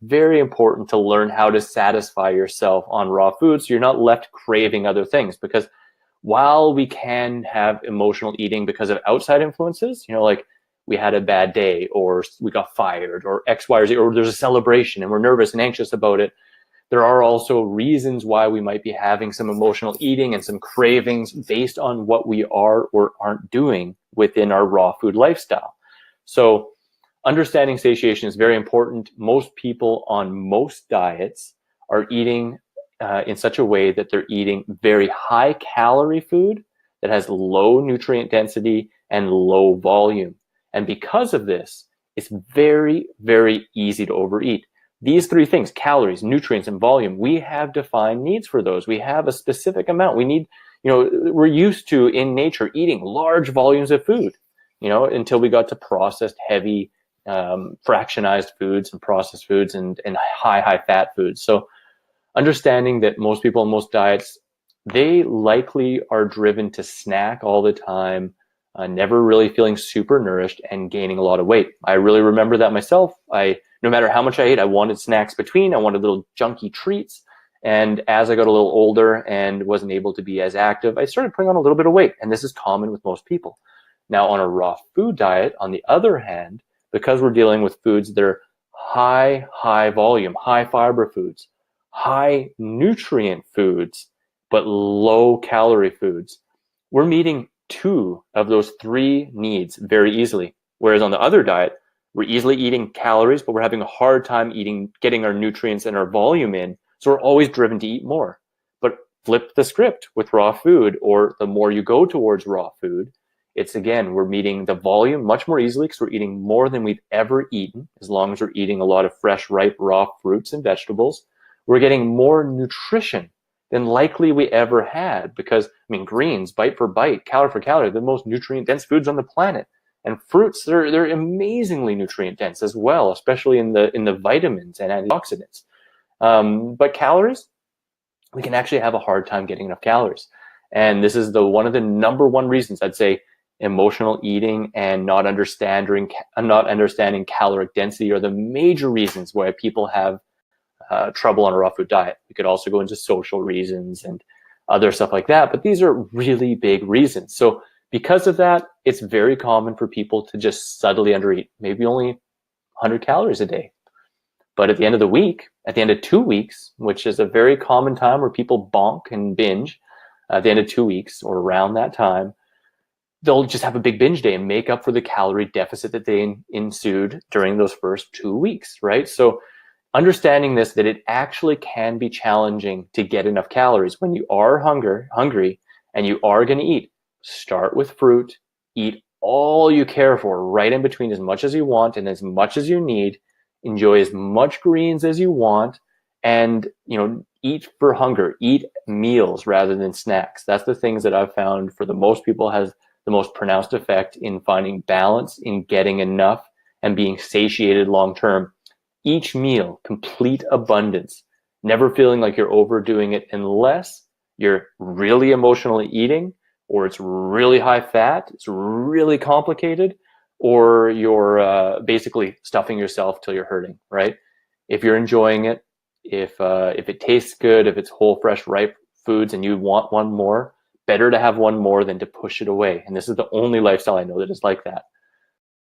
very important to learn how to satisfy yourself on raw food so you're not left craving other things. Because while we can have emotional eating because of outside influences, like we had a bad day or we got fired or X, Y, or Z, or there's a celebration and we're nervous and anxious about it, there are also reasons why we might be having some emotional eating and some cravings based on what we are or aren't doing within our raw food lifestyle. So understanding satiation is very important. Most people on most diets are eating in such a way that they're eating very high calorie food that has low nutrient density and low volume. And because of this, it's very, very easy to overeat. These three things, calories, nutrients, and volume, we have defined needs for those. We have a specific amount. We need, we're used to in nature eating large volumes of food, until we got to processed, heavy, fractionized foods and processed foods and high fat foods. So understanding that most people in most diets, they likely are driven to snack all the time, never really feeling super nourished and gaining a lot of weight. I really remember that myself. No matter how much I ate, I wanted snacks between. I wanted little junky treats. And as I got a little older and wasn't able to be as active, I started putting on a little bit of weight. And this is common with most people. Now, on a raw food diet, on the other hand, because we're dealing with foods that are high volume, high fiber foods, high nutrient foods, but low calorie foods, we're meeting two of those three needs very easily. Whereas on the other diet, we're easily eating calories, but we're having a hard time getting our nutrients and our volume in. So we're always driven to eat more. But flip the script with raw food, or the more you go towards raw food, it's again, we're meeting the volume much more easily because we're eating more than we've ever eaten. As long as we're eating a lot of fresh, ripe, raw fruits and vegetables, we're getting more nutrition than likely we ever had. Because, greens, bite for bite, calorie for calorie, the most nutrient dense foods on the planet. And fruits, they're amazingly nutrient dense as well, especially in the vitamins and antioxidants. But calories, we can actually have a hard time getting enough calories. And this is one of the number one reasons I'd say emotional eating and not understanding caloric density are the major reasons why people have trouble on a raw food diet. We could also go into social reasons and other stuff like that, but these are really big reasons. So because of that, it's very common for people to just subtly undereat, maybe only 100 calories a day. But at the end of the week, at the end of 2 weeks, which is a very common time where people bonk and binge, at the end of 2 weeks or around that time, they'll just have a big binge day and make up for the calorie deficit that they ensued during those first 2 weeks, right? So understanding this, that it actually can be challenging to get enough calories when you are hungry and you are going to eat. Start with fruit, eat all you care for right in between, as much as you want and as much as you need. Enjoy as much greens as you want, and eat for hunger. Eat meals rather than snacks. That's the things that I've found for the most people has the most pronounced effect in finding balance, in getting enough and being satiated long term. Each meal, complete abundance, never feeling like you're overdoing it unless you're really emotionally eating, or it's really high fat, it's really complicated, or you're basically stuffing yourself till you're hurting, right? If you're enjoying it, if it tastes good, if it's whole, fresh, ripe foods and you want one more, better to have one more than to push it away. And this is the only lifestyle I know that is like that.